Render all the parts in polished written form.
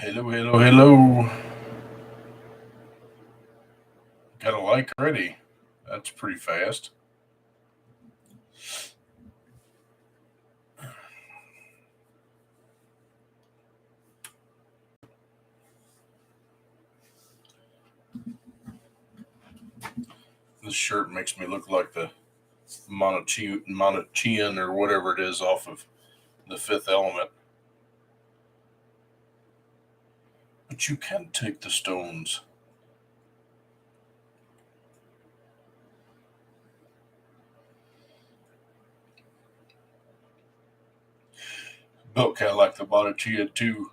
Hello, hello, hello. Got a like already. That's pretty fast. This shirt makes me look like the Montechian or whatever it is off of The Fifth Element. But you can take the stones. Built kind of like the Montechian too.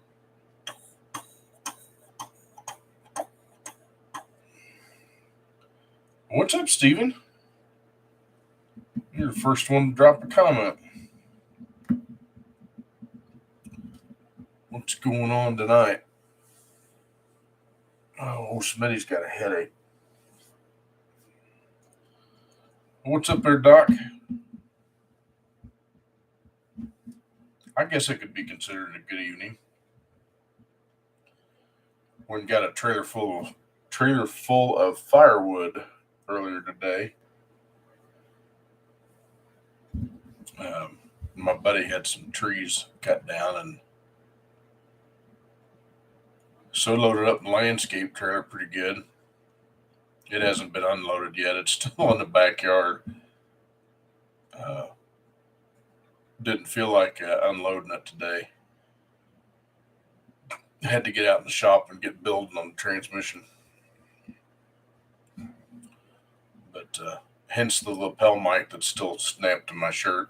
What's up, Steven? You're the first one to drop a comment. What's going on tonight? Oh, Smitty's got a headache. What's up there, Doc? I guess it could be considered a good evening. When got a trailer full of firewood earlier today. My buddy had some trees cut down and so loaded up the landscape trailer pretty good. It hasn't been unloaded yet. It's still in the backyard. Didn't feel like unloading it today. Had to get out in the shop and get building on the transmission. But hence the lapel mic that's still snapped to my shirt.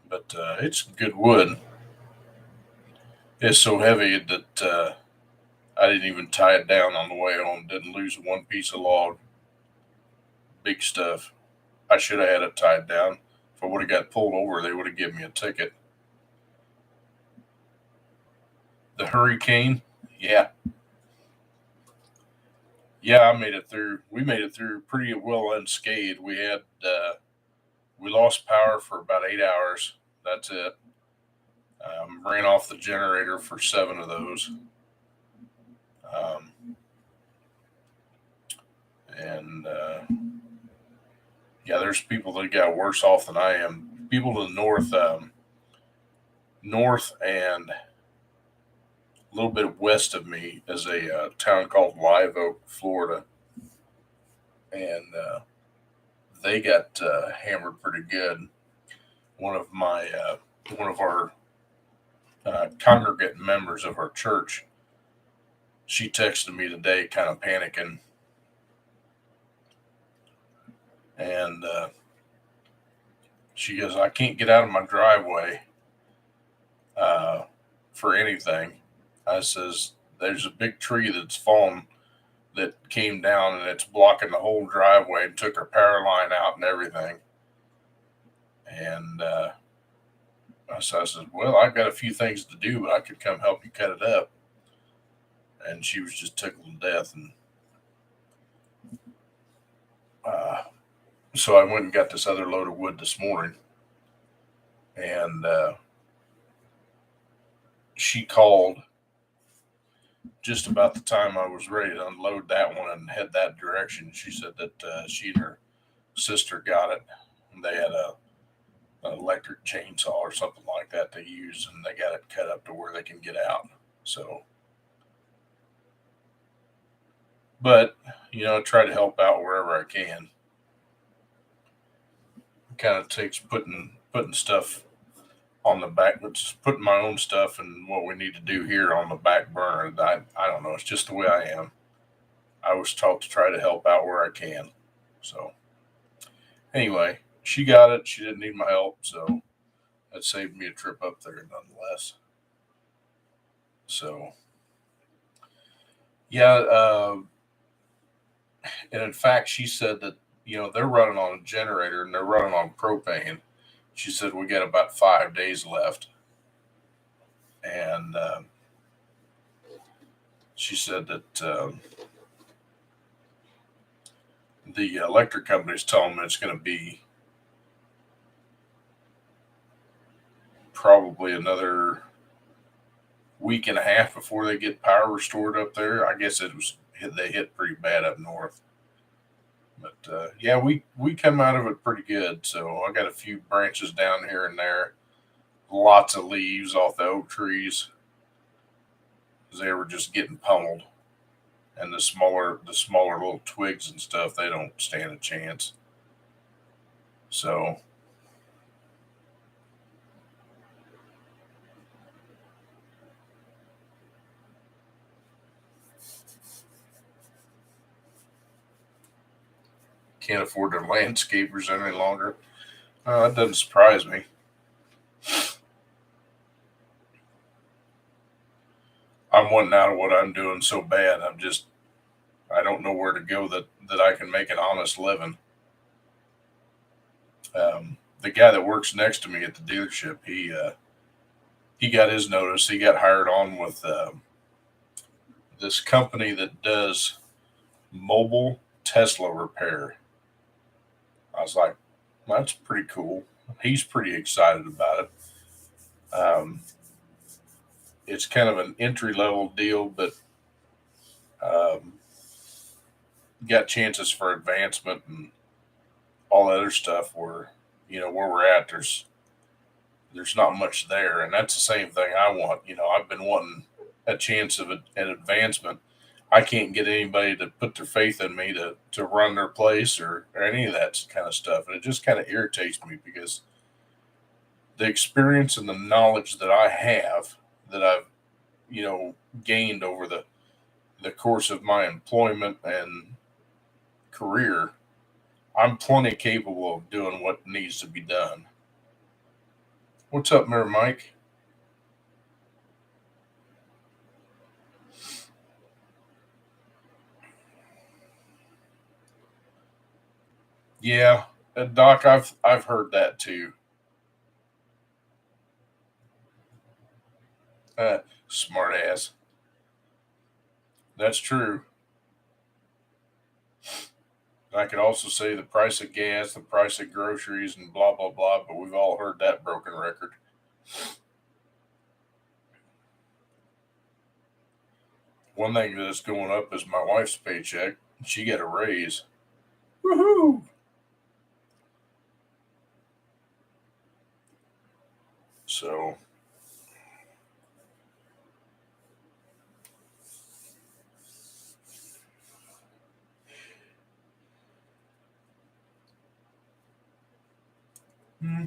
But it's good wood. It's so heavy that I didn't even tie it down on the way home. Didn't lose one piece of log. Big stuff. I should have had it tied down. If I would have got pulled over, they would have given me a ticket. The hurricane, yeah. Yeah, I made it through. We made it through pretty well unscathed. We lost power for about 8 hours. That's it. Ran off the generator for 7 of those. Yeah, there's people that got worse off than I am. People to the north and a little bit west of me is a town called Live Oak, Florida, and they got hammered pretty good. One of our congregant members of our church, she texted me today, kind of panicking, and she goes, "I can't get out of my driveway for anything." I says, "There's a big tree that's fallen that came down and it's blocking the whole driveway and took our power line out and everything." And so I said, "Well, I've got a few things to do, but I could come help you cut it up." And she was just tickled to death. And so I went and got this other load of wood this morning. And she called just about the time I was ready to unload that one and head that direction. She said that she and her sister got it. And they had an electric chainsaw or something like that they use, and they got it cut up to where they can get out. So, but I try to help out wherever I can. It kind of takes putting stuff on the back, but just putting my own stuff and what we need to do here on the back burner. I don't know. It's just the way I am. I was taught to try to help out where I can. So anyway, she got it. She didn't need my help, so that saved me a trip up there nonetheless. So yeah, and in fact, she said that they're running on a generator and they're running on propane. She said we got about 5 days left, and she said that the electric company's telling them it's going to be probably another week and a half before they get power restored up there. I guess they hit pretty bad up north. But yeah, we come out of it pretty good. So I got a few branches down here and there, lots of leaves off the oak trees because they were just getting pummeled. And the smaller little twigs and stuff, they don't stand a chance. So can't afford their landscapers any longer. That doesn't surprise me. I'm wanting out of what I'm doing so bad. I don't know where to go that I can make an honest living. The guy that works next to me at the dealership, he got his notice. He got hired on with this company that does mobile Tesla repair. I was like, that's pretty cool. He's pretty excited about it. It's kind of an entry level deal, but um, got chances for advancement and all that other stuff. Where where we're at, there's not much there, and that's the same thing I want. I've been wanting a chance of an advancement. I can't get anybody to put their faith in me to run their place or any of that kind of stuff. And it just kind of irritates me because the experience and the knowledge that I have that I've, gained over the course of my employment and career, I'm plenty capable of doing what needs to be done. What's up, Mayor Mike? Yeah, Doc, I've heard that too. Smart ass. That's true. I could also say the price of gas, the price of groceries, and blah blah blah. But we've all heard that broken record. One thing that's going up is my wife's paycheck. She got a raise. Woohoo! So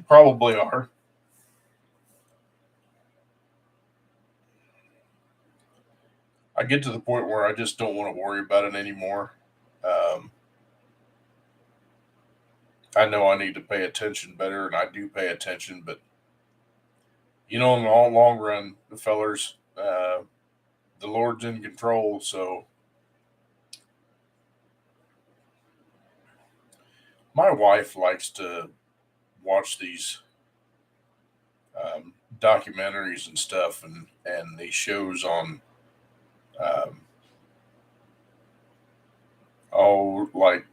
probably are. I get to the point where I just don't want to worry about it anymore. Um, I know I need to pay attention better, and I do pay attention. But in the long run, the fellers, the Lord's in control. So my wife likes to watch these documentaries and stuff, and these shows on, um, like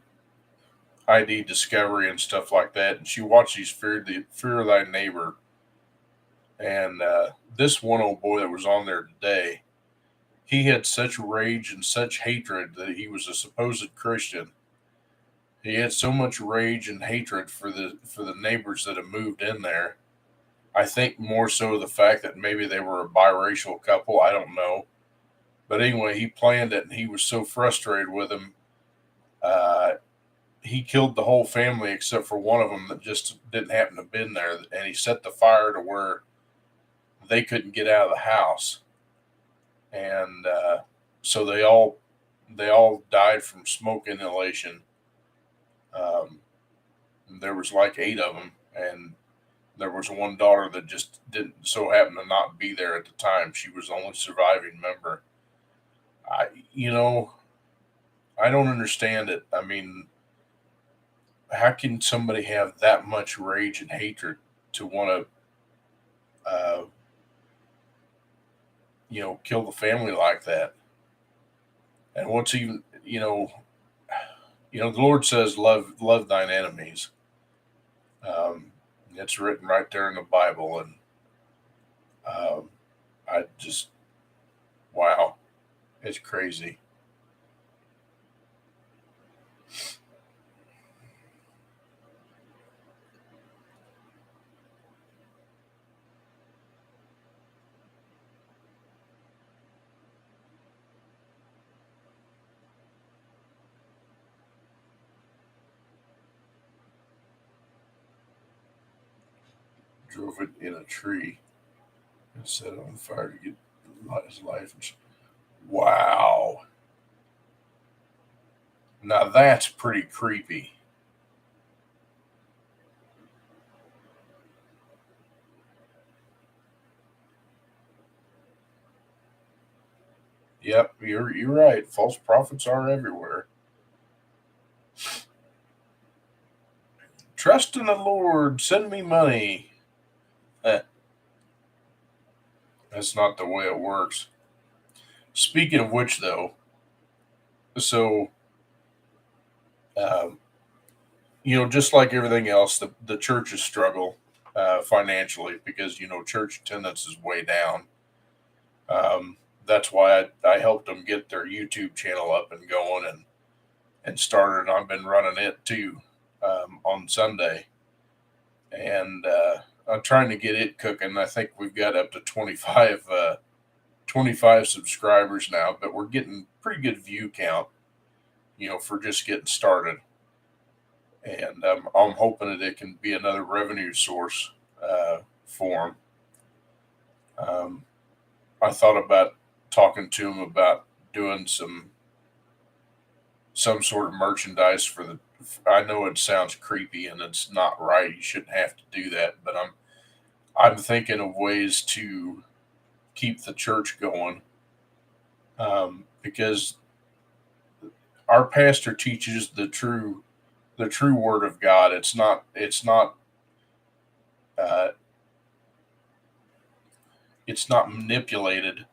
ID discovery and stuff like that. And she watched these Fear of Thy Neighbor. And this one old boy that was on there today, he had such rage and such hatred that he was a supposed Christian. He had so much rage and hatred for the neighbors that have moved in there. I think more so the fact that maybe they were a biracial couple. I don't know. But anyway, he planned it, and he was so frustrated with him. Uh, he killed the whole family except for one of them that just didn't happen to have been there, and he set the fire to where they couldn't get out of the house, and so they all died from smoke inhalation. Um, there was like 8 of them, and there was one daughter that just didn't so happen to not be there at the time. She was the only surviving member. I you know I don't understand it. I mean, how can somebody have that much rage and hatred to want to kill the family like that? And what's even the Lord says, love thine enemies. Um, it's written right there in the Bible, and um, I just Wow, it's crazy. Drove it in a tree and set it on fire to get his life. Wow. Now that's pretty creepy. Yep, you're right. False prophets are everywhere. Trust in the Lord. Send me money. Eh, that's not the way it works. Speaking of which, though, so um, just like everything else, the churches struggle financially because church attendance is way down. That's why I helped them get their YouTube channel up and going and started. I've been running it too on Sunday, and I'm trying to get it cooking. I think we've got up to 25 subscribers now, but we're getting pretty good view count, for just getting started. And I'm hoping that it can be another revenue source for them. I thought about talking to them about doing some sort of merchandise for the. I know it sounds creepy and it's not right. You shouldn't have to do that, but I'm thinking of ways to keep the church going, because our pastor teaches the true word of God. Uh, it's not manipulated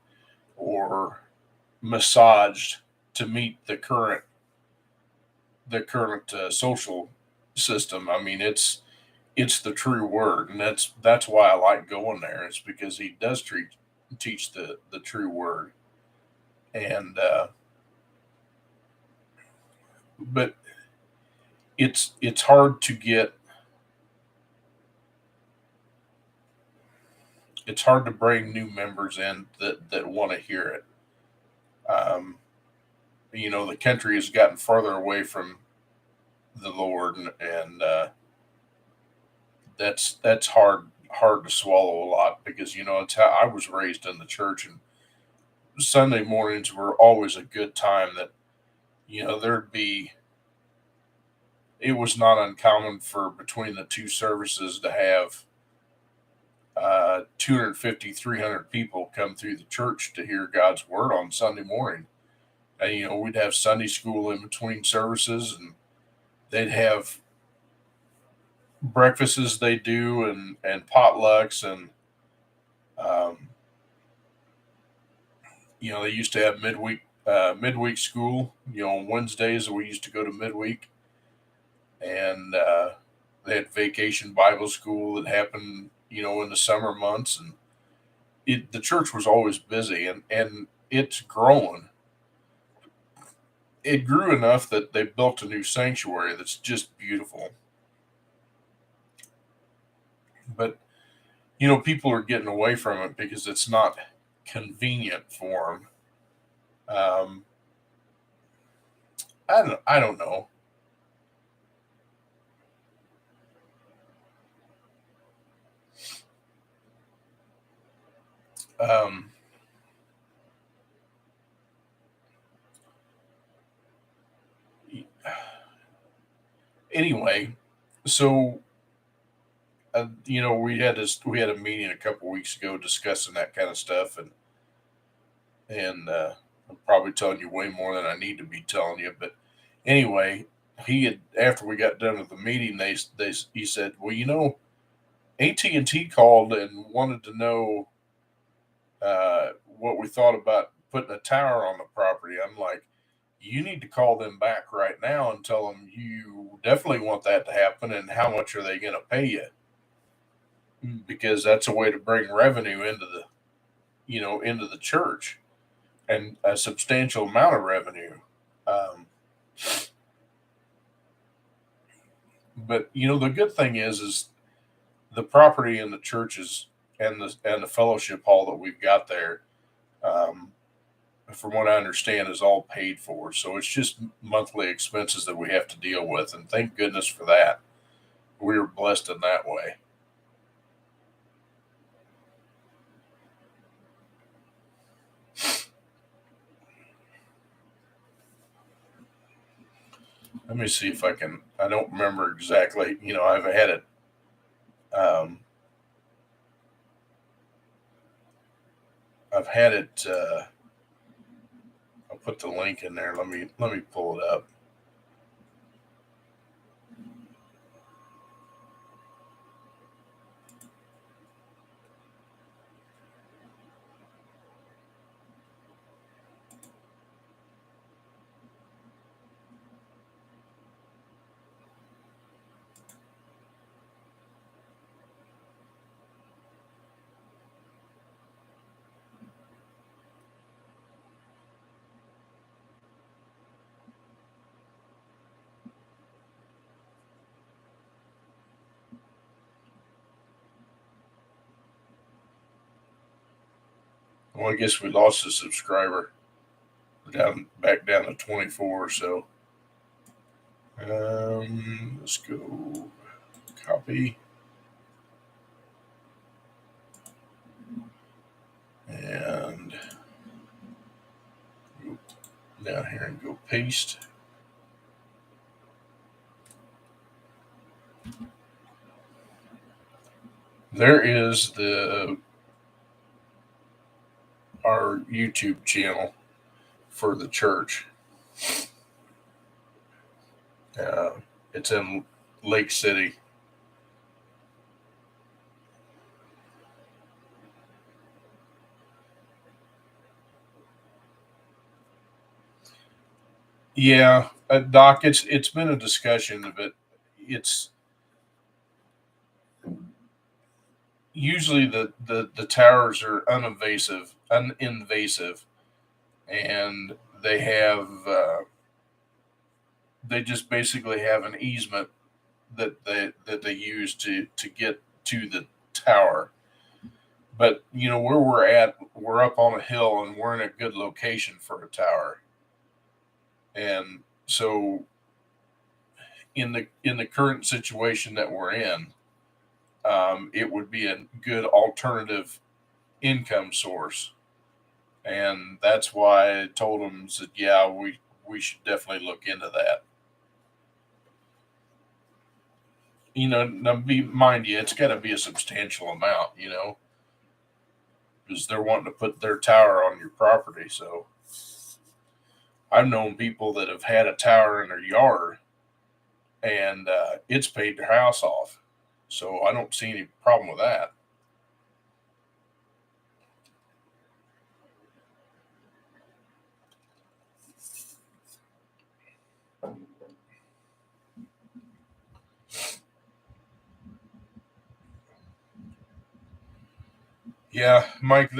or massaged to meet the current social system. I mean, it's the true word, and that's why I like going there. It's because he does teach the true word, and but it's hard to get. It's hard to bring new members in that want to hear it. Um, the country has gotten farther away from the Lord, and that's hard to swallow a lot because it's how I was raised in the church, and Sunday mornings were always a good time. That there'd be. It was not uncommon for between the two services to have 250, 300 people come through the church to hear God's word on Sunday morning. And, we'd have Sunday school in between services, and they'd have breakfasts they do and potlucks. And, um, they used to have midweek school, on Wednesdays we used to go to midweek. And they had vacation Bible school that happened, in the summer months. And the church was always busy, and it's growing. It grew enough that they built a new sanctuary that's just beautiful. But people are getting away from it because it's not convenient for them. I don't know. Um, anyway, so we had a meeting a couple weeks ago discussing that kind of stuff, and I'm probably telling you way more than I need to be telling you. But anyway, he had after we got done with the meeting, he said, well, AT&T called and wanted to know what we thought about putting a tower on the property. I'm like, you need to call them back right now and tell them you definitely want that to happen, and how much are they going to pay you? Because that's a way to bring revenue into the church. and a substantial amount of revenue. But the good thing is the property in the churches and the fellowship hall that we've got there. From what I understand, is all paid for. So it's just monthly expenses that we have to deal with. And thank goodness for that. We were blessed in that way. Let me see if I can. I don't remember exactly. I've had it. I've had it. I'll put the link in there. Let me pull it up. Well, I guess we lost a subscriber. Back down to 24. So let's go copy and go down here and go paste. There is our YouTube channel for the church. It's in Lake City. Yeah, Doc, it's been a discussion of it. It's usually the towers are uninvasive, and they just basically have an easement that they use to get to the tower. But where we're at, we're up on a hill and we're in a good location for a tower. And so in the current situation that we're in, it would be a good alternative income source. And that's why I told them, said, yeah, we should definitely look into that. Now mind you, it's got to be a substantial amount, because they're wanting to put their tower on your property. So I've known people that have had a tower in their yard, and it's paid their house off. So I don't see any problem with that. Yeah, Mike,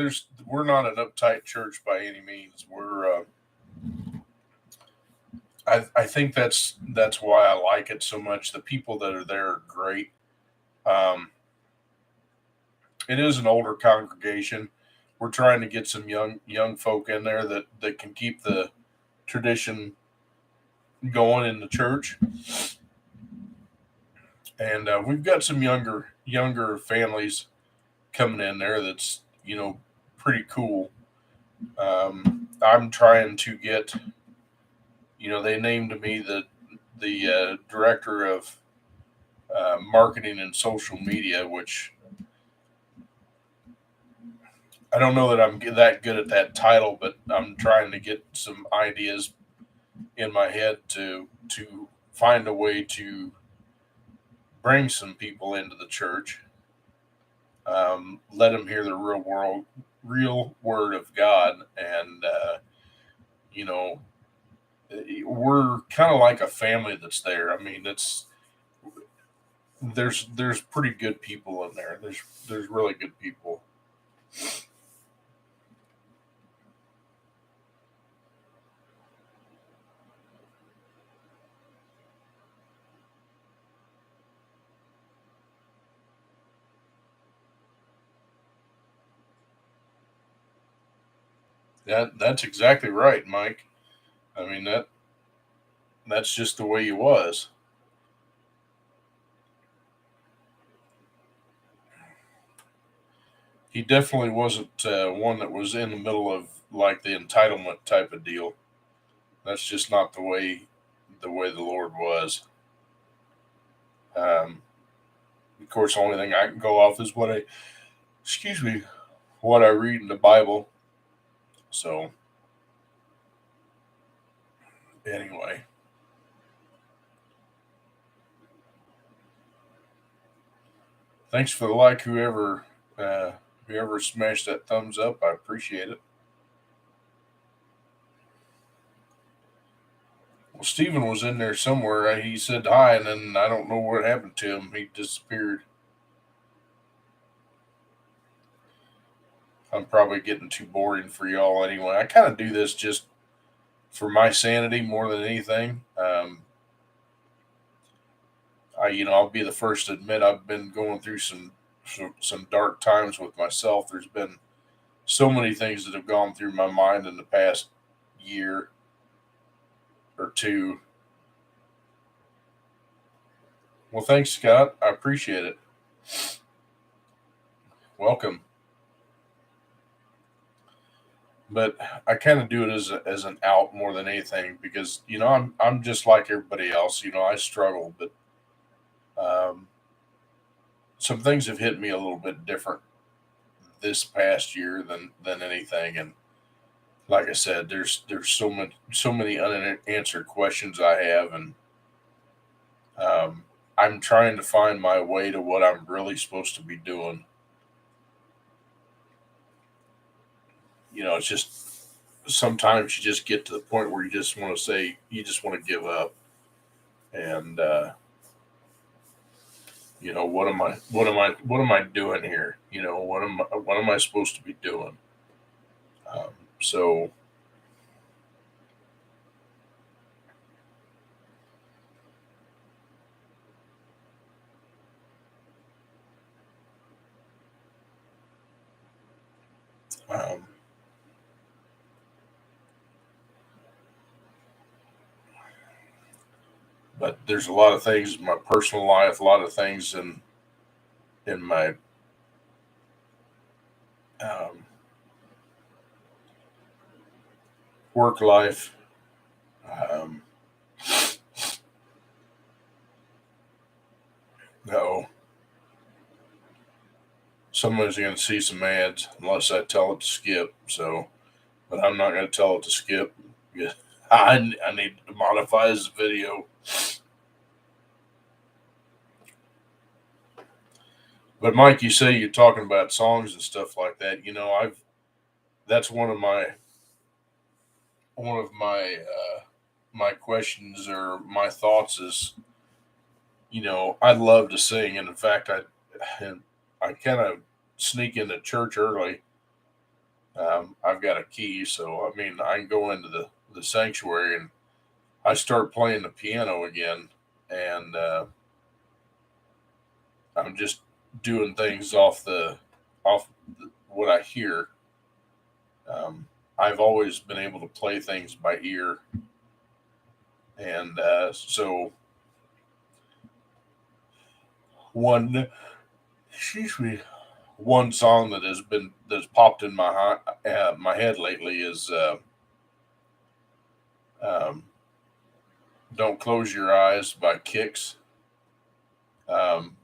we're not an uptight church by any means. I think that's why I like it so much. The people that are there are great. Um, it is an older congregation. We're trying to get some young folk in there that can keep the tradition going in the church, and we've got some younger families coming in there. That's pretty cool. I'm trying to get. They named me the director of marketing and social media, which I don't know that I'm that good at that title, but I'm trying to get some ideas in my head to find a way to bring some people into the church, let them hear the real word of God, and we're kind of like a family that's there. I mean, there's pretty good people in there. There's really good people. That's exactly right, Mike. I mean that's just the way he was. He definitely wasn't one that was in the middle of like the entitlement type of deal. That's just not the way the Lord was. Um, of course, the only thing I can go off is excuse me, what I read in the Bible. So anyway, thanks for the like, whoever smashed that thumbs up. I appreciate it. Well, Stephen was in there somewhere. He said hi, and then I don't know what happened to him. He disappeared. I'm probably getting too boring for y'all anyway. I kind of do this just for my sanity more than anything. I'll be the first to admit I've been going through some dark times with myself. There's been so many things that have gone through my mind in the past year or two. Well, thanks, Scott. I appreciate it. Welcome. But I kind of do it as an out more than anything because I'm just like everybody else. I struggle, but um, some things have hit me a little bit different this past year than anything. And like I said, there's so many unanswered questions I have, and um, I'm trying to find my way to what I'm really supposed to be doing. It's just sometimes you just get to the point where you just want to give up, and what am I doing here? What am I supposed to be doing? Um, so um, but there's a lot of things in my personal life, a lot of things in my um, work life. Um, no, someone's going to see some ads unless I tell it to skip. So, but I'm not going to tell it to skip. Yeah, I need to modify this video. But Mike, you say you're talking about songs and stuff like that. I've that's one of my questions or my thoughts is, I love to sing, and in fact, I kind of sneak into church early. I've got a key, so I mean, I can go into the sanctuary and I start playing the piano again, and I'm just doing things off what I hear. I've always been able to play things by ear, and so one, excuse me, one song that's popped in my head lately is um, "Don't Close Your Eyes" by Kicks. Um,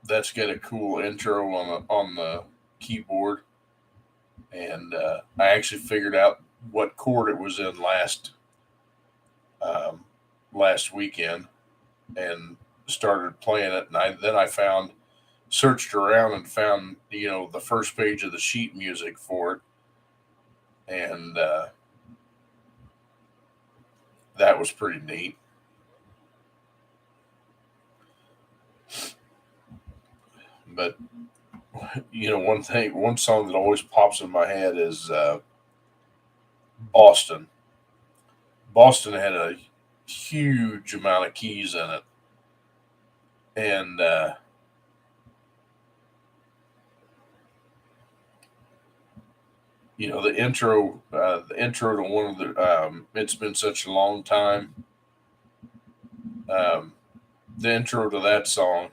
that's got a cool intro on the keyboard, and I actually figured out what chord it was in um, last weekend and started playing it. And then I searched around and found the first page of the sheet music for it, and that was pretty neat. But one song that always pops in my head is Boston. Boston had a huge amount of keys in it, and the intro to one of It's Been Such a Long Time. Um, the intro to that song,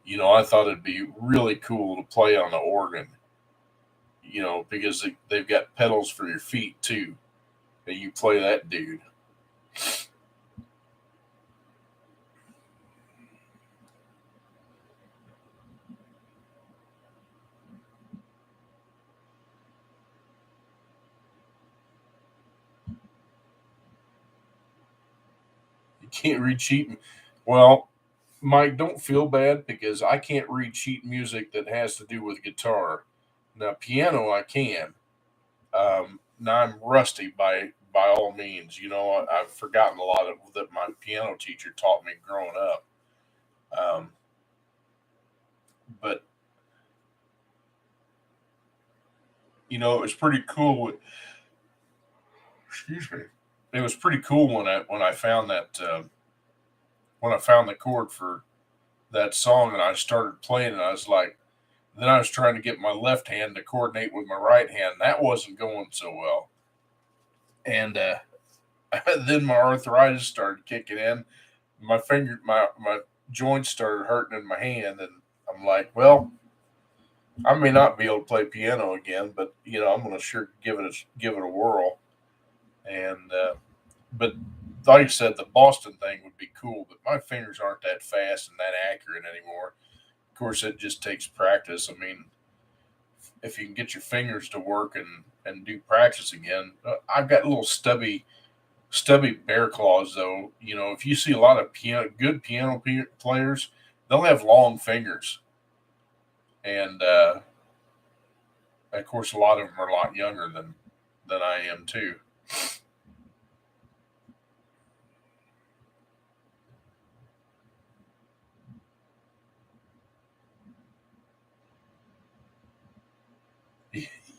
I thought it'd be really cool to play on the organ, because they've got pedals for your feet too. And you play that, dude. You can't read sheet. Well, Mike, don't feel bad because I can't read sheet music that has to do with guitar. Now, piano I can. Now I'm rusty by all means. I've forgotten a lot of that my piano teacher taught me growing up. Um, but it was pretty cool. Excuse me. It was pretty cool when I found that when I found the chord for that song and I started playing and I was like, then I was trying to get my left hand to coordinate with my right hand. That wasn't going so well, and then my arthritis started kicking in. My joints started hurting in my hand, and I'm like, well, I may not be able to play piano again, but I'm gonna sure give it a whirl. And but like I said, the Boston thing would be cool, but my fingers aren't that fast and that accurate anymore. Of course, it just takes practice. I mean, if you can get your fingers to work and do practice again, I've got little stubby bear claws though. If you see a lot of good piano players, they'll have long fingers, and of course, a lot of them are a lot younger than I am too.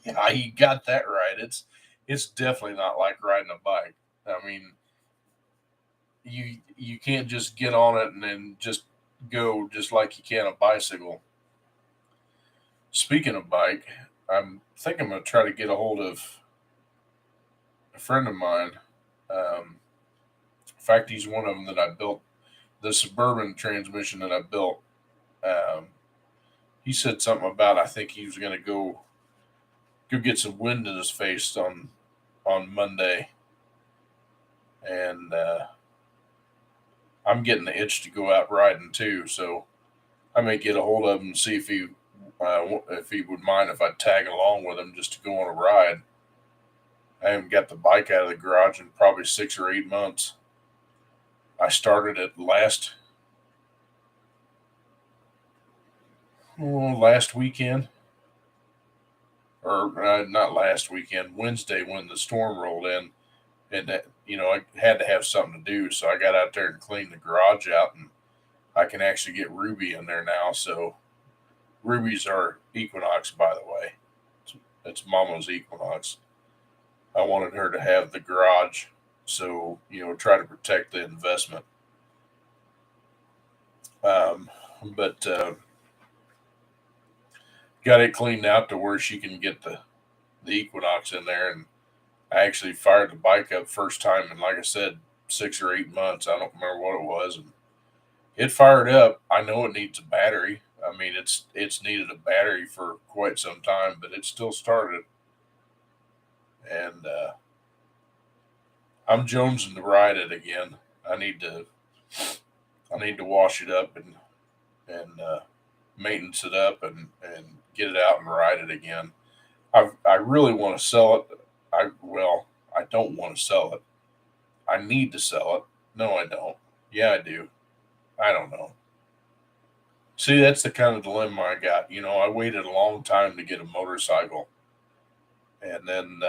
Yeah, you got that right. It's definitely not like riding a bike. I mean, you can't just get on it and then just go just like you can a bicycle. Speaking of bike, think I'm gonna try to get a hold of a friend of mine. In fact, he's one of them that I built the Suburban transmission that I built. Um, he said something about I think he was gonna go get some wind in his face on Monday, and I'm getting the itch to go out riding too. So I may get a hold of him and see if he would mind if I tag along with him just to go on a ride. I haven't got the bike out of the garage in probably 6 or 8 months. I started it last weekend, or not last weekend, Wednesday when the storm rolled in, and I had to have something to do, so I got out there and cleaned the garage out, and I can actually get Ruby in there now. So Ruby's our Equinox, by the way. It's Mama's Equinox. I wanted her to have the garage, so try to protect the investment. But got it cleaned out to where she can get the Equinox in there, and I actually fired the bike up first time in, like I said, 6 or 8 months. I don't remember what it was, and it fired up. I know it needs a battery. I mean, it's needed a battery for quite some time, but it still started, and I'm jonesing to ride it again. I need to I need to wash it up and maintenance it up and get it out and ride it again. I really want to sell it. I don't want to sell it. I need to sell it. No, I don't. Yeah, I do. I don't know. See, that's the kind of dilemma I got. I waited a long time to get a motorcycle, and then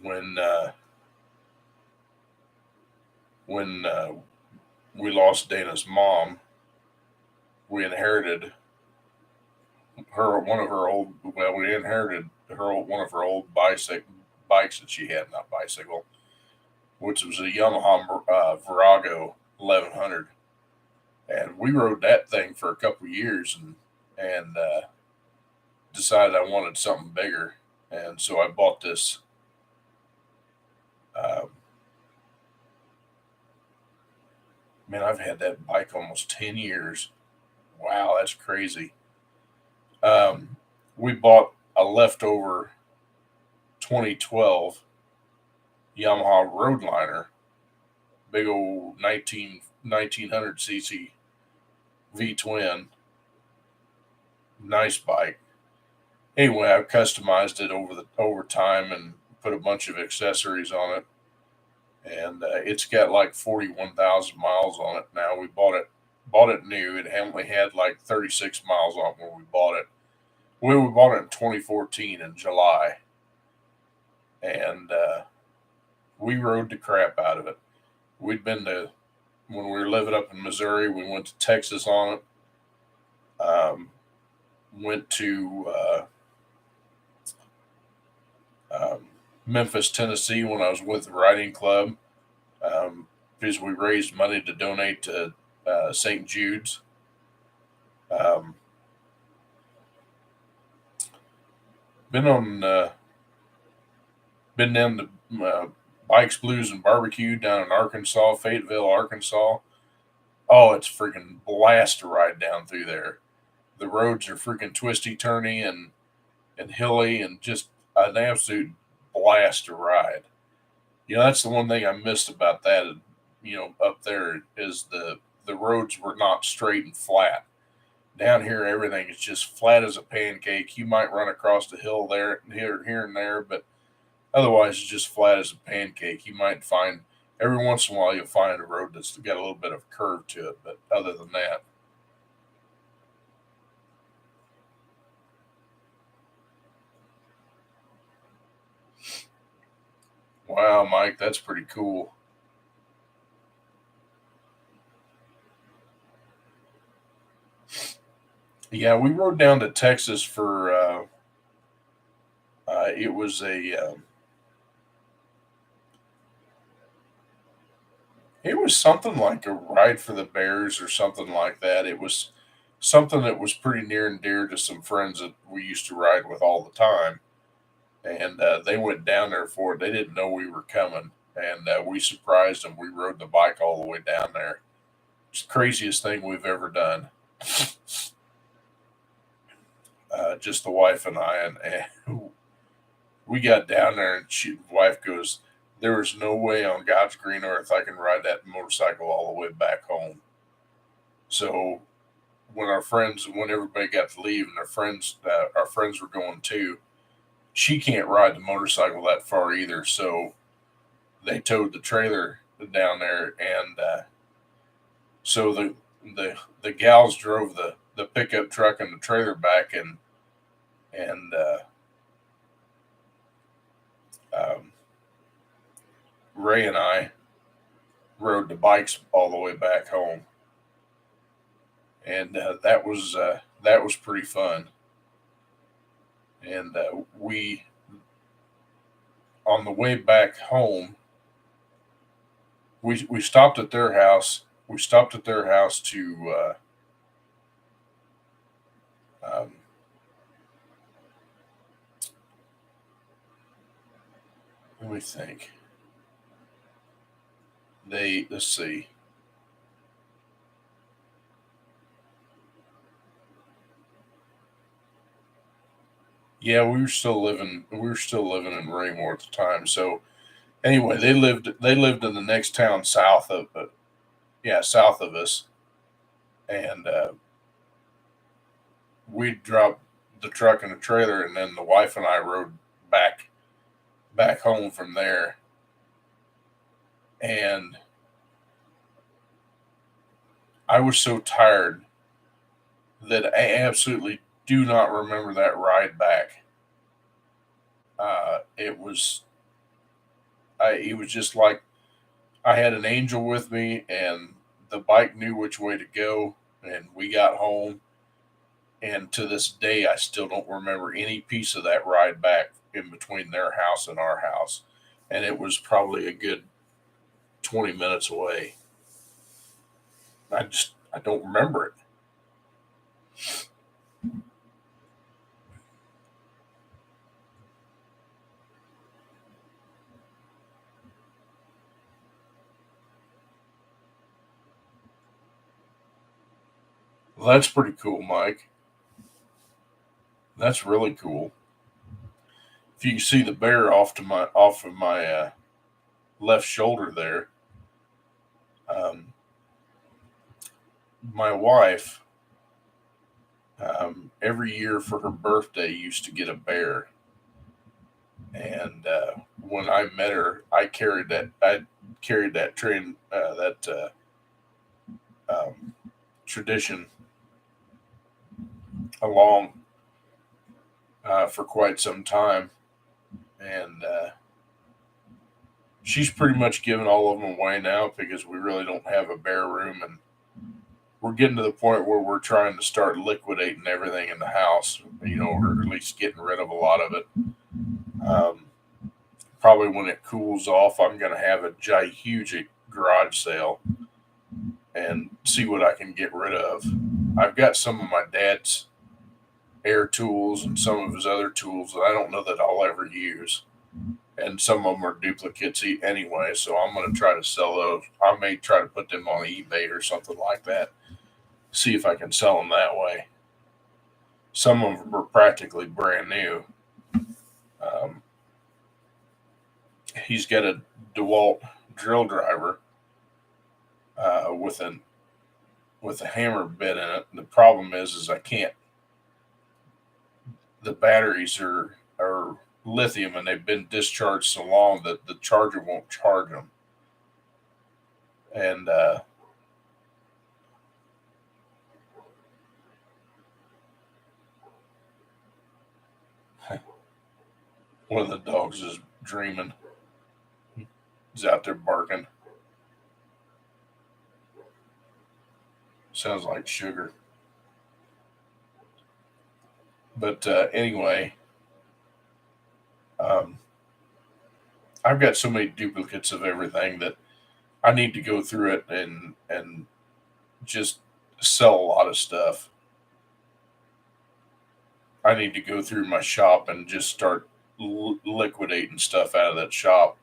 when when we lost Dana's mom, we inherited we inherited one of her old bikes that she had, not bicycle, which was a Yamaha Virago 1100, and we rode that thing for a couple of years, and decided I wanted something bigger, and so I bought this. Man, I've had that bike almost 10 years. Wow, that's crazy. Um, we bought a leftover 2012 Yamaha Roadliner, big old 1900cc V twin, nice bike. Anyway, I've customized it over time and put a bunch of accessories on it, and it's got like 41,000 miles on it now. We bought it new. It only had like 36 miles on it when we bought it. We bought it in 2014 in July, and we rode the crap out of it. We'd been to when we were living up in Missouri. We went to Texas on it. Went to Memphis, Tennessee when I was with the riding club, because we raised money to donate to St. Jude's. Um, been on been down to Bikes, Blues, and Barbecue down in Arkansas, Fayetteville, Arkansas. Oh, it's freaking blast to ride down through there. The roads are freaking twisty, turny, and hilly, and just an absolute blast to ride. That's the one thing I missed about that. Up there is the roads were not straight and flat. Down here, everything is just flat as a pancake. You might run across the hill there, here and there, but otherwise, it's just flat as a pancake. You might find every once in a while you'll find a road that's got a little bit of curve to it, but other than that, wow, Mike, that's pretty cool. Yeah, we rode down to Texas for it was it was something like a ride for the Bears or something like that. It was something that was pretty near and dear to some friends that we used to ride with all the time, and they went down there for it. They didn't know we were coming, and we surprised them. We rode the bike all the way down there. It's the craziest thing we've ever done. Just the wife and I, and we got down there, and wife goes, "There is no way on God's green earth I can ride that motorcycle all the way back home." So when everybody got to leave, and our friends were going too, she can't ride the motorcycle that far either. So they towed the trailer down there, and so the gals drove the pickup truck and the trailer back, and um, Ray and I rode the bikes all the way back home, and that was pretty fun. And we on the way back home, we stopped at their house. We stopped at their house to um, let me think. Let's see. Yeah, we were still living in Raymore at the time. So anyway, they lived in the next town south of us, and we dropped the truck and the trailer, and then the wife and I rode back home from there. And I was so tired that I absolutely do not remember that ride back. It was just like I had an angel with me, and the bike knew which way to go, and we got home. And to this day, I still don't remember any piece of that ride back in between their house and our house, and it was probably a good 20 minutes away. I don't remember it. Well, that's pretty cool, Mike. That's really cool. If you can see the bear off of my left shoulder there, um, my wife every year for her birthday used to get a bear, and when I met her, I carried that trend um, tradition along for quite some time, and she's pretty much given all of them away now because we really don't have a bear room, and we're getting to the point where we're trying to start liquidating everything in the house, or at least getting rid of a lot of it. Um, Probably when it cools off, I'm going to have a huge garage sale and see what I can get rid of. I've got some of my dad's air tools and some of his other tools that I don't know that I'll ever use. And some of them are duplicates anyway, so I'm going to try to sell those. I may try to put them on eBay or something like that, see if I can sell them that way. Some of them are practically brand new. Um, he's got a DeWalt drill driver uh, with an with a hammer bit in it. The problem is I can't. The batteries are lithium and they've been discharged so long that the charger won't charge them. And one of the dogs is dreaming. He's out there barking. Sounds like sugar. But anyway, um, I've got so many duplicates of everything that I need to go through it and just sell a lot of stuff. I need to go through my shop and just start liquidating stuff out of that shop.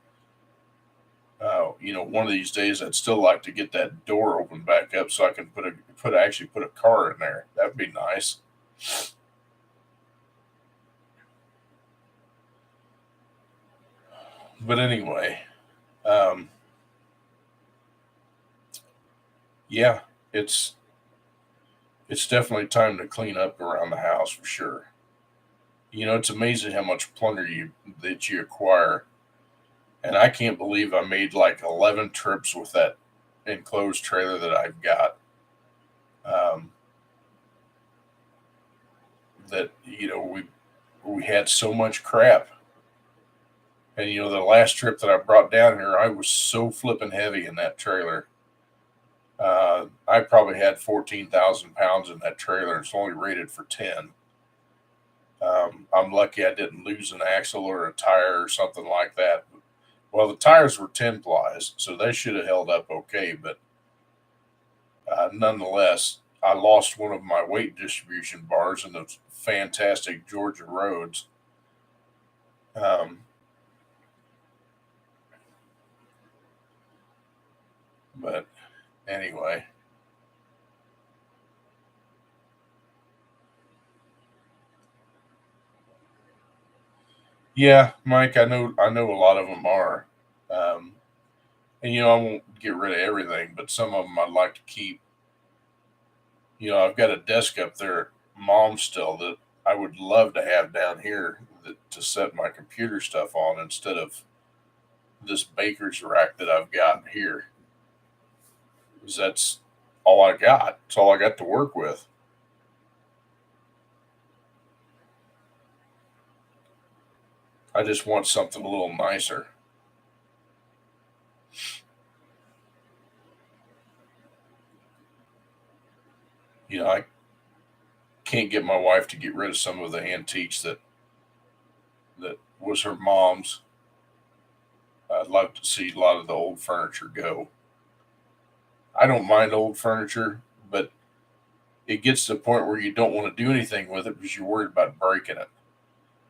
One of these days, I'd still like to get that door open back up so I can put a car in there. That'd be nice. But anyway, um, yeah, it's it's definitely time to clean up around the house for sure. It's amazing how much plunder you acquire, and I can't believe I made like 11 trips with that enclosed trailer that I've got. Um, that we had so much crap. And the last trip that I brought down here, I was so flipping heavy in that trailer. I probably had 14,000 pounds in that trailer. It's only rated for 10. I'm lucky I didn't lose an axle or a tire or something like that. Well, the tires were 10 plies, so they should have held up okay. But nonetheless, I lost one of my weight distribution bars in those fantastic Georgia roads. Um, but anyway, yeah, Mike, I know a lot of them are. Um, and I won't get rid of everything, but some of them I'd like to keep. I've got a desk up there at mom's still that I would love to have down here to set my computer stuff on instead of this baker's rack that I've got here. 'Cause that's all I got. It's all I got to work with. I just want something a little nicer. I can't get my wife to get rid of some of the antiques that was her mom's. I'd love to see a lot of the old furniture go. I don't mind old furniture, but it gets to the point where you don't want to do anything with it because you're worried about breaking it.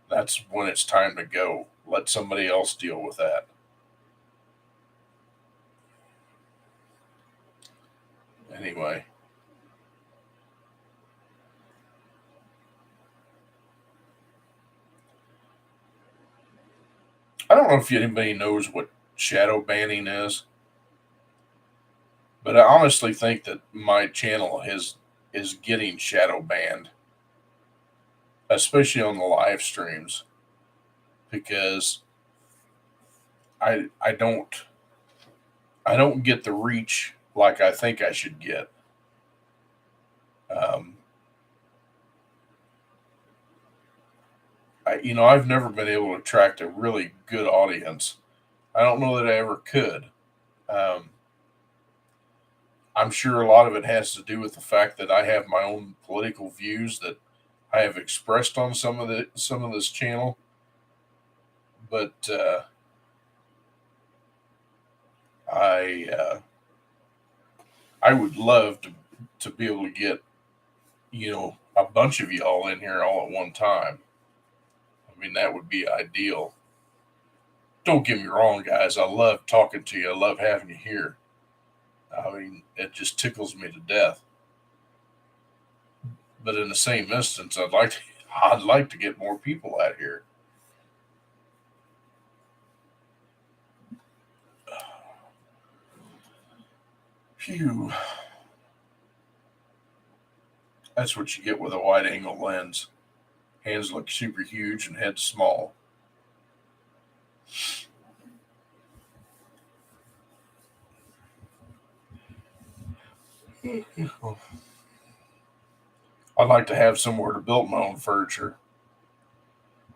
That's when it's time to go. Let somebody else deal with that. Anyway, I don't know if anybody knows what shadow banning is, but I honestly think that my channel is getting shadow banned, especially on the live streams, because I don't get the reach like I think I should get. Um, I've never been able to attract a really good audience. I don't know that I ever could. Um, I'm sure a lot of it has to do with the fact that I have my own political views that I have expressed on some of this channel, but I I would love to be able to get a bunch of y'all in here all at one time. I mean, that would be ideal. Don't get me wrong, guys. I love talking to you. I love having you here. I mean, it just tickles me to death. But in the same instance, I'd like to get more people out here. Phew. That's what you get with a wide angle lens. Hands look super huge and head small. I'd like to have somewhere to build my own furniture.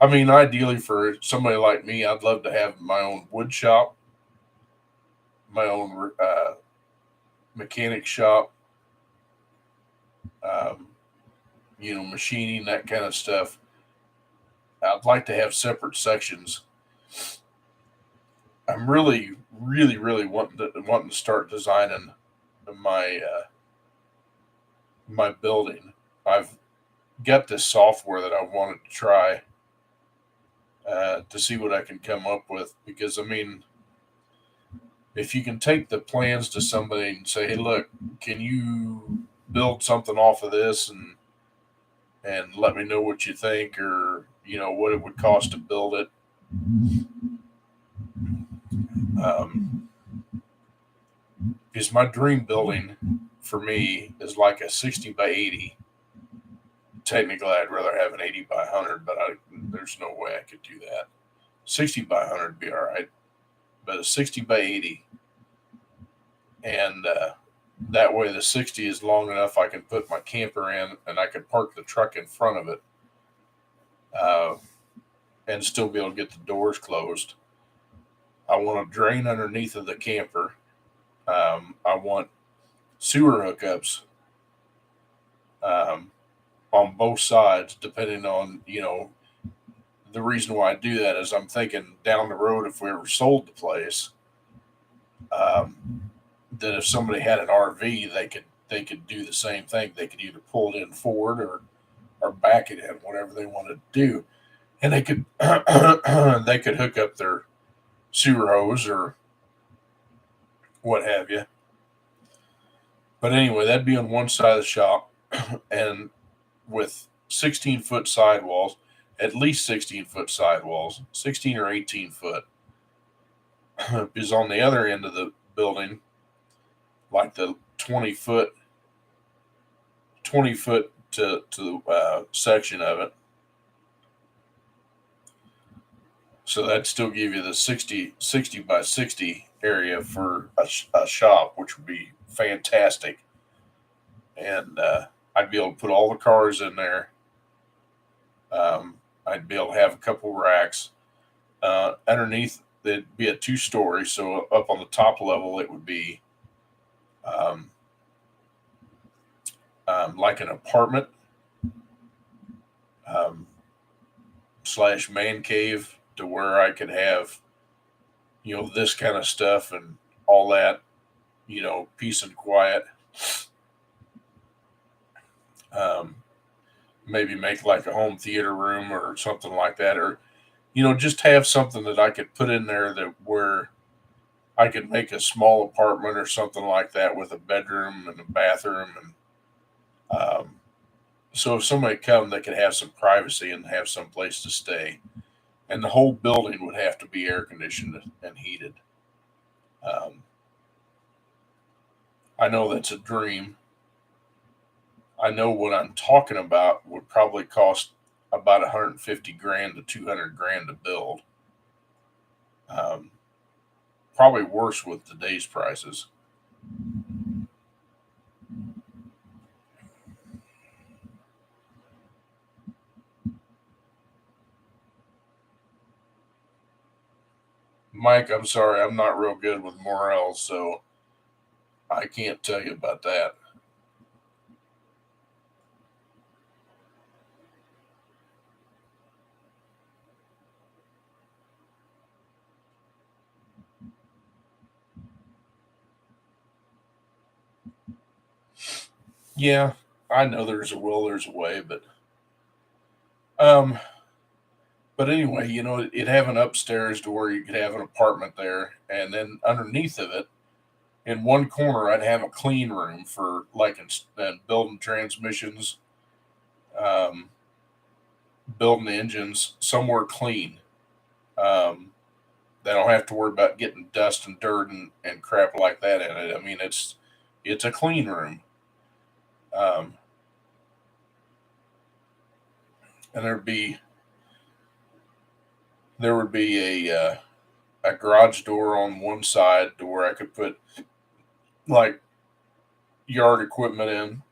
I mean, ideally for somebody like me, I'd love to have my own wood shop, my own mechanic shop, um, machining, that kind of stuff. I'd like to have separate sections. I'm really, really, really wanting to start designing my my building. I've got this software that I wanted to try to see what I can come up with, because I mean, if you can take the plans to somebody and say, "Hey, look, can you build something off of this and let me know what you think, or what it would cost to build it." Because my dream building for me is like a 60 by 80. Technically, I'd rather have an 80 by 100, but there's no way I could do that. 60 by 100 would be all right, but a 60 by 80, and that way the 60 is long enough I can put my camper in, and I can park the truck in front of it, uh, and still be able to get the doors closed. I want a drain underneath of the camper. I want sewer hookups on both sides, depending on the reason why I do that is I'm thinking down the road, if we ever sold the place, that if somebody had an RV, they could do the same thing. They could either pull it in forward or back it in, whatever they wanted to do, and they could they could hook up their sewer hose or what have you. But anyway, that'd be on one side of the shop, and with 16-foot sidewalls, at least 16-foot sidewalls, 16 or 18 foot, is on the other end of the building, like the 20 foot to section of it. So that'd still give you the 60 by 60 area for a shop, which would be fantastic. And I'd be able to put all the cars in there. I'd be able to have a couple racks. Underneath, it'd be a 2-story. So up on the top level, it would be like an apartment slash man cave, to where I could have, this kind of stuff and all that, peace and quiet. Maybe make like a home theater room or something like that, or just have something that I could put in there that where I could make a small apartment or something like that with a bedroom and a bathroom, and so if somebody come, they could have some privacy and have some place to stay. and the whole building would have to be air conditioned and heated. Um, I know that's a dream. I know what I'm talking about would probably cost about 150 grand to 200 grand to build. Um, Probably worse with today's prices. Mike, I'm sorry, I'm not real good with morels, so I can't tell you about that. Yeah, I know there's a will, there's a way, um, but anyway, it'd have an upstairs to where you could have an apartment there, and then underneath of it, in one corner, I'd have a clean room for like building transmissions, um, building engines, somewhere clean. Um, they don't have to worry about getting dust and dirt and crap like that in it. I mean, it's a clean room, um, and there would be a garage door on one side to where I could put like yard equipment in,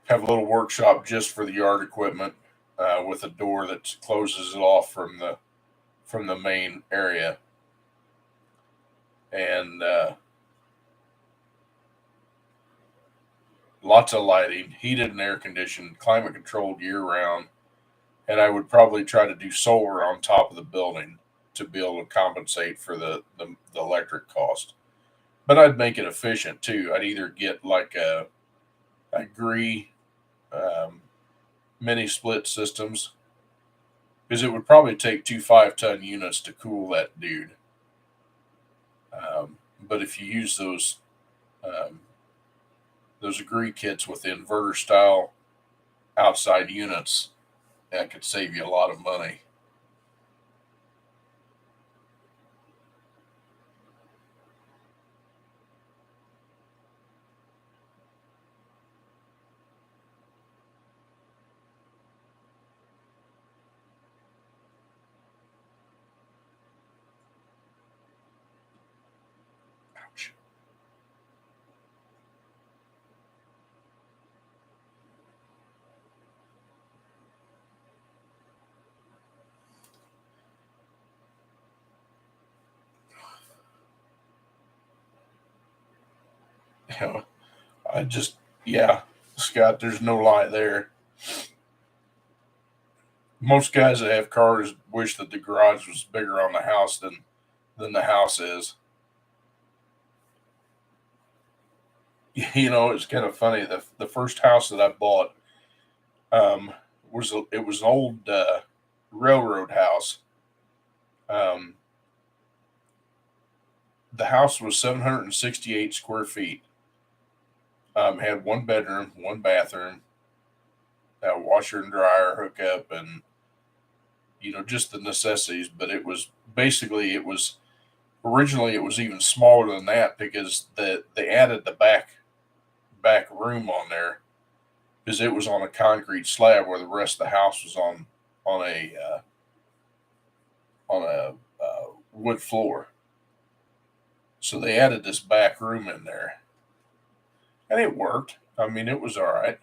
have a little workshop just for the yard equipment, with a door that closes it off from the main area, and lots of lighting, heated and air conditioned, climate controlled year round. And I would probably try to do solar on top of the building to be able to compensate for the electric cost. But I'd make it efficient too. I'd either get like a gree um, mini split systems, because it would probably take two 5-ton units to cool that dude. But if you use um, those agree kits with inverter style outside units, that could save you a lot of money. Ouch. You know, I just, yeah, Scott, there's no lie there. Most guys that have cars wish that the garage was bigger on the house than the house is. It's kind of funny. The first house that I bought, um, it was an old railroad house. Um, the house was 768 square feet. Had one bedroom, one bathroom, a washer and dryer hookup, and just the necessities. But it was originally it was even smaller than that because they added the back room on there because it was on a concrete slab where the rest of the house was on a wood floor. So they added this back room in there, and it worked. I mean, it was all right.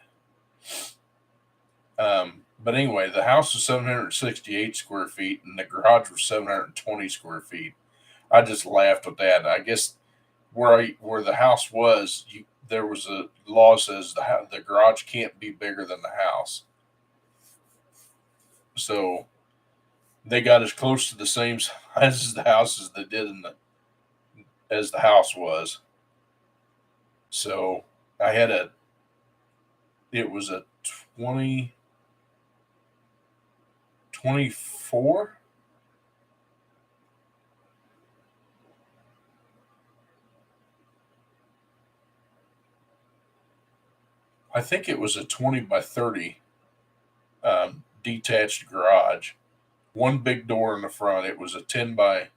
But anyway, the house was 768 square feet, and the garage was 720 square feet. I just laughed at that. I guess where the house was, there was a law says the garage can't be bigger than the house. So they got as close to the same size as the house as they did as the house was. So I had it was a 2024. I think it was a 20 by 30 detached garage. One big door in the front. It was a 10 by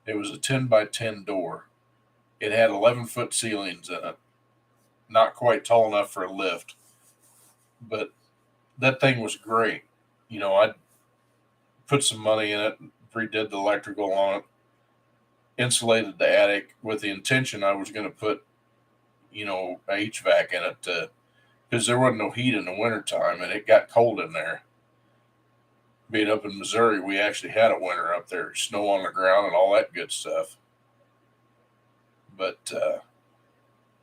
10 door. It had 11-foot ceilings in it. Not quite tall enough for a lift, but that thing was great. I put some money in it, redid the electrical on it, insulated the attic with the intention I was going to put, a HVAC in it because there wasn't no heat in the wintertime and it got cold in there. Being up in Missouri, we actually had a winter up there, snow on the ground and all that good stuff. But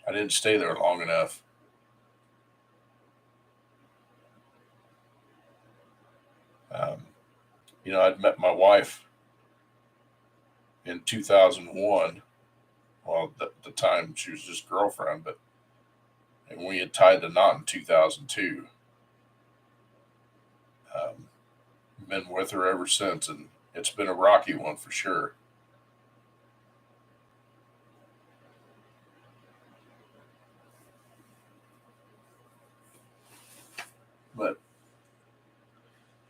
I didn't stay there long enough. Um, I'd met my wife in 2001. Well, at the time she was just girlfriend, and we had tied the knot in 2002. Um, been with her ever since, and it's been a rocky one for sure. But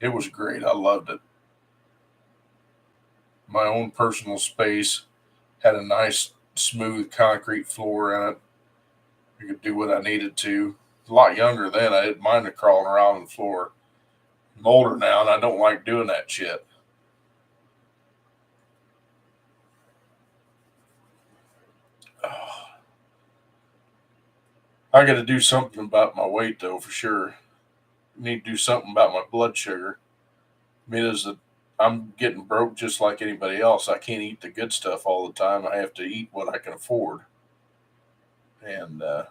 it was great. I loved it. My own personal space had a nice, smooth concrete floor in it. I could do what I needed to. A lot younger then. I didn't mind crawling around on the floor. I'm older now, and I don't like doing that shit. I got to do something about my weight, though, for sure. Need to do something about my blood sugar. I mean, I'm getting broke just like anybody else. I can't eat the good stuff all the time. I have to eat what I can afford, and it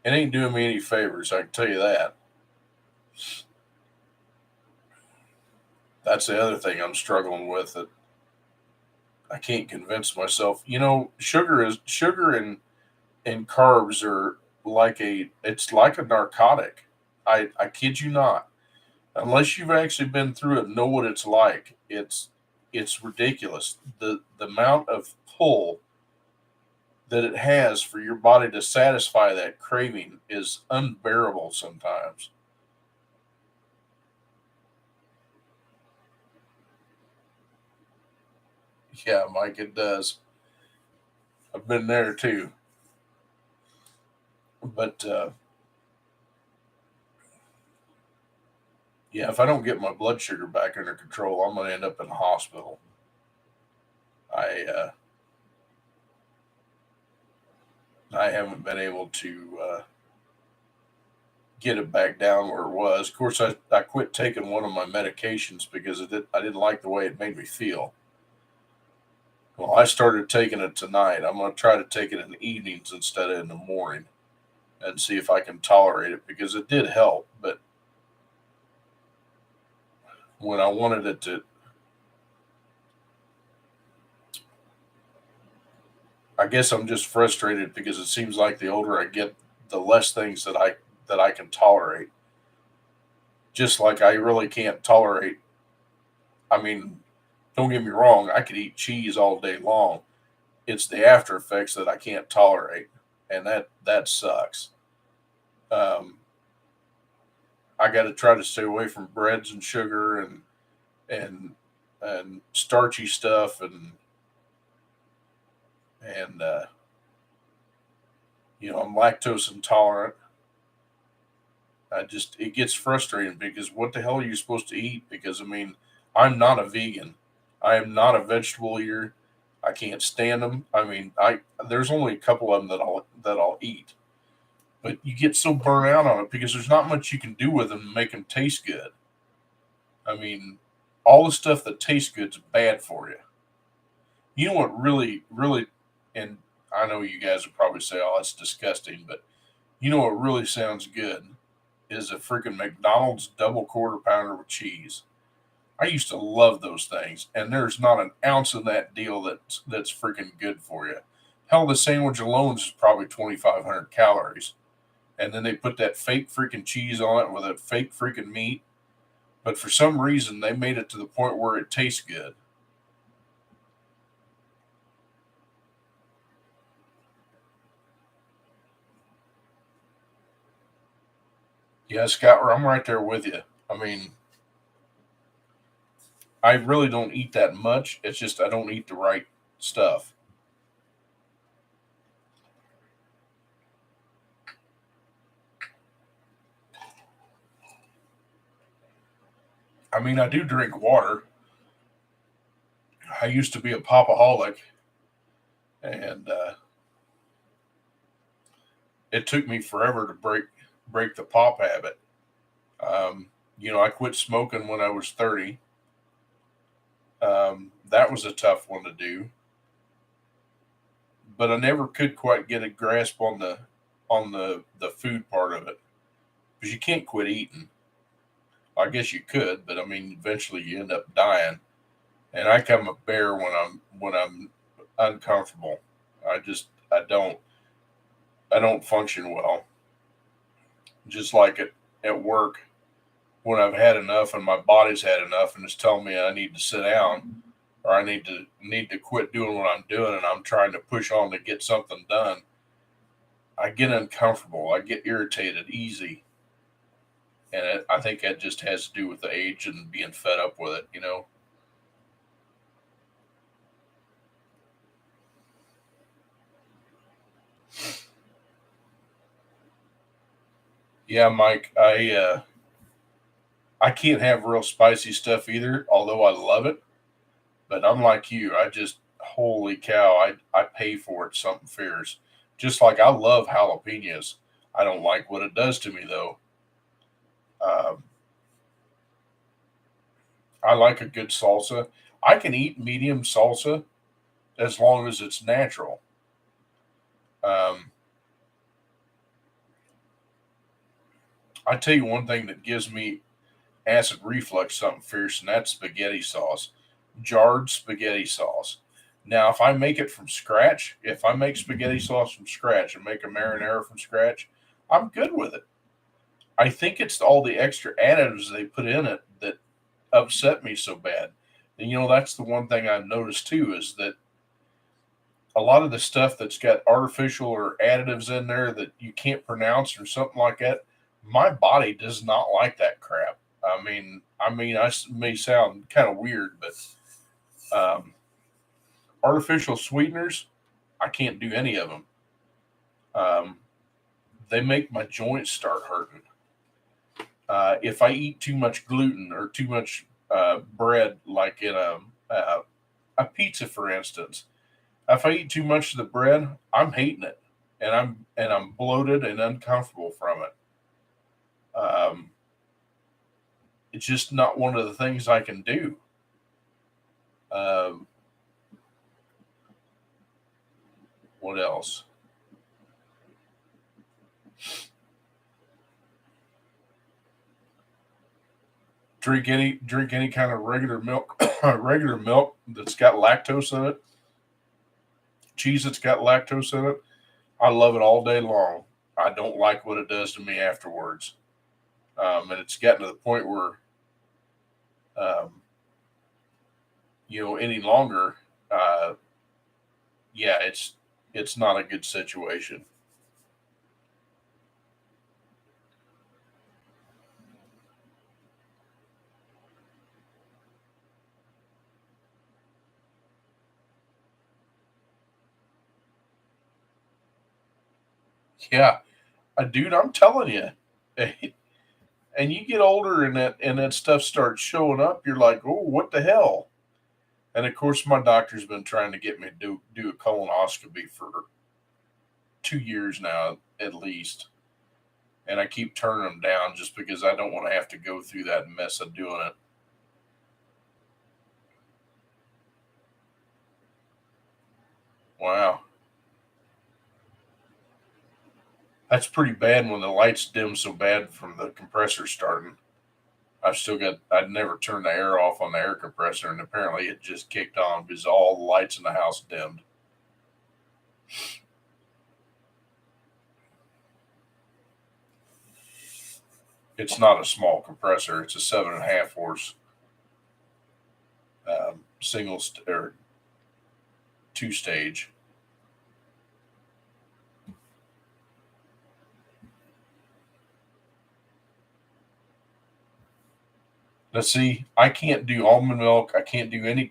ain't doing me any favors. I can tell you that. That's the other thing I'm struggling with. That I can't convince myself. Sugar and carbs are it's like a narcotic. I kid you not. Unless you've actually been through it and know what it's like, it's ridiculous. The amount of pull that it has for your body to satisfy that craving is unbearable sometimes. Yeah, Mike, it does. I've been there too. But yeah, if I don't get my blood sugar back under control, I'm going to end up in the hospital. I I haven't been able to get it back down where it was. Of course, I quit taking one of my medications because I didn't like the way it made me feel. Well, I started taking it tonight. I'm going to try to take it in the evenings instead of in the morning and see if I can tolerate it because it did help. But when I wanted it to, I guess I'm just frustrated because it seems like the older I get, the less things that I can tolerate. Just like I really can't tolerate. I mean, don't get me wrong, I could eat cheese all day long. It's the after effects that I can't tolerate, and that sucks. Um, I got to try to stay away from breads and sugar and and starchy stuff and I'm lactose intolerant. It gets frustrating because what the hell are you supposed to eat? Because I mean, I'm not a vegan. I am not a vegetable eater. I can't stand them. I mean, I there's only a couple of them that I'll eat, but you get so burnt out on it because there's not much you can do with them to make them taste good. I mean, all the stuff that tastes good is bad for you. You know what really, really, and I know you guys would probably say, "Oh, that's disgusting," but you know what really sounds good is a freaking McDonald's double quarter pounder with cheese. I used to love those things, and there's not an ounce of that deal that's freaking good for you. Hell, the sandwich alone is probably 2,500 calories, and then they put that fake freaking cheese on it with a fake freaking meat. But for some reason, they made it to the point where it tastes good. Yeah, Scott, I'm right there with you. I mean, I really don't eat that much. It's just I don't eat the right stuff. I mean, I do drink water. I used to be a popaholic, and it took me forever to break the pop habit. I quit smoking when I was 30. That was a tough one to do, but I never could quite get a grasp on the food part of it because you can't quit eating. I guess you could, but I mean, eventually you end up dying. And I come a bear when I'm uncomfortable. I don't function well. Just like at work, when I've had enough and my body's had enough and it's telling me I need to sit down or I need to quit doing what I'm doing and I'm trying to push on to get something done, I get uncomfortable. I get irritated easy, and I think that just has to do with the age and being fed up with it. Yeah, Mike, I can't have real spicy stuff either, although I love it. But I'm like you. I just holy cow, I pay for it something fierce. Just like I love jalapenos. I don't like what it does to me though. Um, I like a good salsa. I can eat medium salsa as long as it's natural. Um, I tell you one thing that gives me acid reflux something fierce, and that's spaghetti sauce, jarred spaghetti sauce. Now, if I make it from scratch, if I make spaghetti sauce from scratch and make a marinara from scratch, I'm good with it. I think it's all the extra additives they put in it that upset me so bad. And that's the one thing I've noticed too is that a lot of the stuff that's got artificial or additives in there that you can't pronounce or something like that, my body does not like that crap. I may sound kind of weird, but artificial sweeteners, I can't do any of them. Um, they make my joints start hurting. If I eat too much gluten or too much bread, like in a pizza, for instance, if I eat too much of the bread, I'm hating it, and I'm bloated and uncomfortable from it. Um, it's just not one of the things I can do. Um, what else? Drink any kind of regular milk, regular milk that's got lactose in it, cheese that's got lactose in it. I love it all day long. I don't like what it does to me afterwards, and it's gotten to the point where um, any longer, uh, yeah, it's not a good situation. Yeah, dude, I'm telling you, and you get older and that stuff starts showing up. You're like, oh, what the hell? And of course, my doctor's been trying to get me to do a colonoscopy for 2 years now, at least. And I keep turning them down just because I don't want to have to go through that mess of doing it. Wow. That's pretty bad when the lights dim so bad from the compressor starting. I'd never turned the air off on the air compressor, and apparently it just kicked on because all the lights in the house dimmed. It's not a small compressor, it's a 7.5 horse or two stage. Now, see, I can't do almond milk. I can't do any.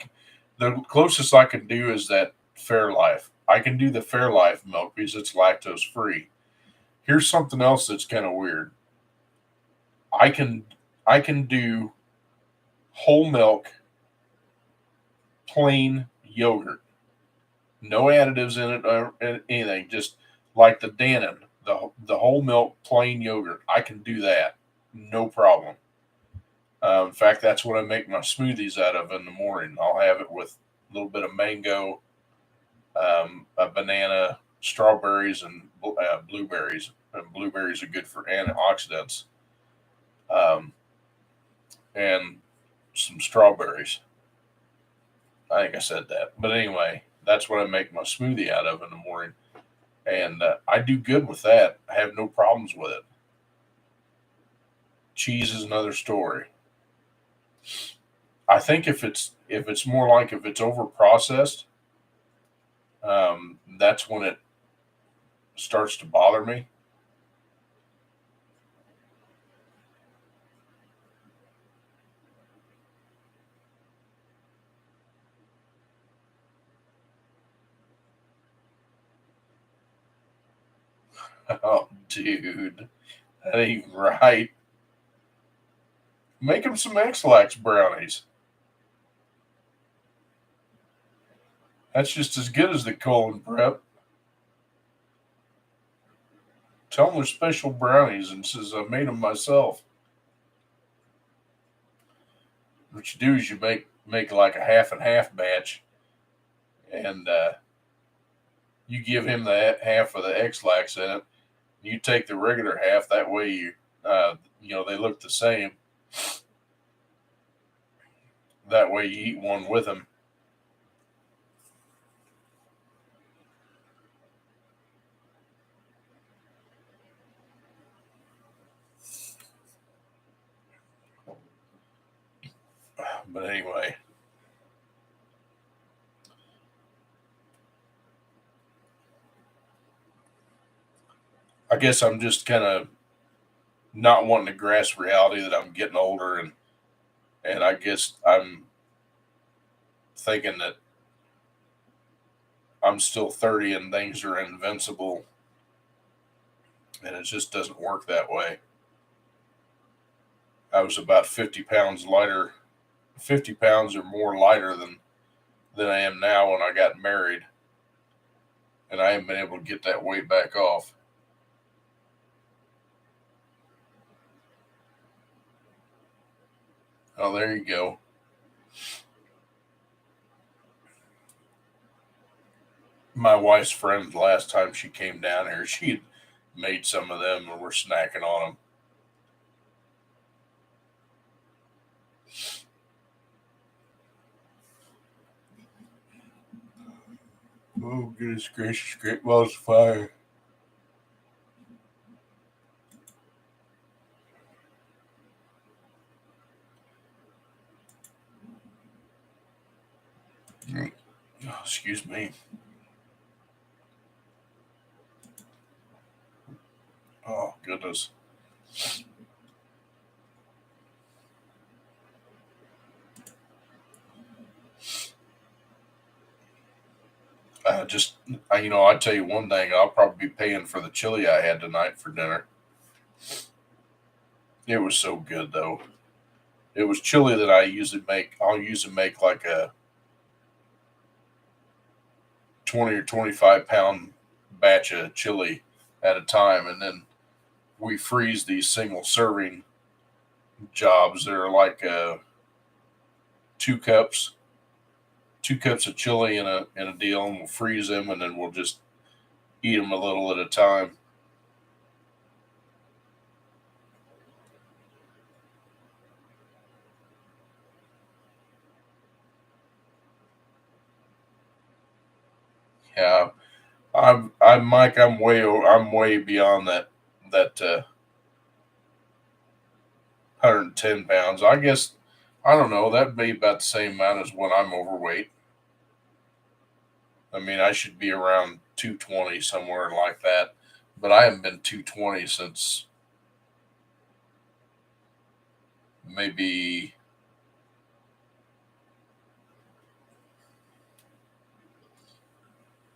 The closest I can do is that Fairlife. I can do the Fairlife milk because it's lactose free. Here's something else that's kind of weird. I can I can do whole milk, plain yogurt, no additives in it or anything. Just like the Dannon, the whole milk, plain yogurt. I can do that, no problem. In fact, that's what I make my smoothies out of in the morning. I'll have it with a little bit of mango, a banana, strawberries, and blueberries. And blueberries are good for antioxidants, um, and some strawberries. I think I said that. But anyway, that's what I make my smoothie out of in the morning. And I do good with that. I have no problems with it. Cheese is another story. I think if it's more like if it's over processed, that's when it starts to bother me. Oh, dude, that ain't right. Make him some X-Lax brownies. That's just as good as the colon prep. Tell them they're special brownies and says I made them myself. What you do is you make like a half and half batch, and you give him the half of the X-Lax in it. You take the regular half. That way they look the same. That way you eat one with them. But anyway, I guess I'm just kind of not wanting to grasp reality that I'm getting older, and I guess I'm thinking that I'm still 30 and things are invincible, and it just doesn't work that way. I was about 50 pounds lighter, 50 pounds or more lighter than I am now when I got married, and I haven't been able to get that weight back off. Oh, there you go. My wife's friend, the last time she came down here, she had made some of them and we're snacking on them. Oh, goodness gracious, great balls of fire. Oh, excuse me. Oh, goodness. I tell you one thing, I'll probably be paying for the chili I had tonight for dinner. It was so good, though. It was chili that I'll usually make like a 20 or 25 pound batch of chili at a time. And then we freeze these single serving jobs. They're like 2 cups, 2 cups of chili in a deal, and we'll freeze them, and then we'll just eat them a little at a time. Yeah, I'm Mike. I'm way beyond that 110 pounds. I guess I don't know. That'd be about the same amount as when I'm overweight. I mean, I should be around 220 somewhere like that, but I haven't been 220 since maybe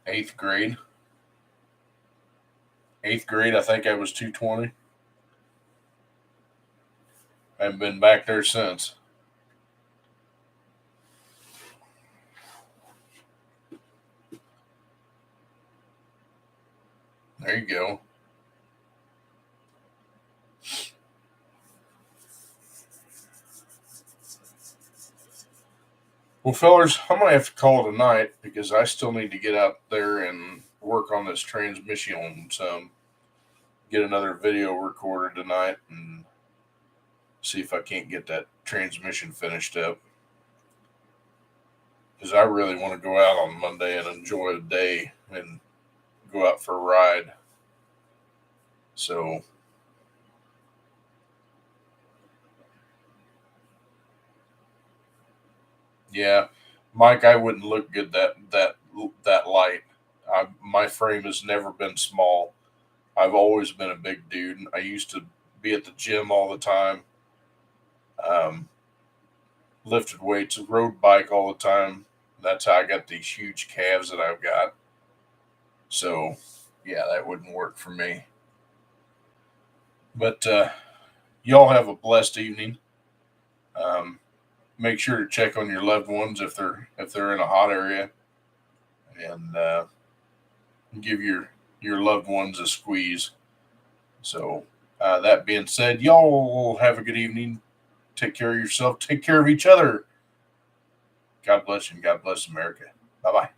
8th grade. 8th grade, I think I was 220. I haven't been back there since. There you go. Well, fellers, I'm going to have to call it a night because I still need to get out there and work on this transmission some. Get another video recorded tonight and see if I can't get that transmission finished up. Because I really want to go out on Monday and enjoy the day and go out for a ride. So, yeah, Mike, I wouldn't look good that light. My frame has never been small. I've always been a big dude. I used to be at the gym all the time. Lifted weights, rode bike all the time. That's how I got these huge calves that I've got. So, yeah, that wouldn't work for me. But y'all have a blessed evening. Make sure to check on your loved ones if they're in a hot area, and give your loved ones a squeeze. So, that being said, y'all have a good evening. Take care of yourself. Take care of each other. God bless you and God bless America. Bye bye.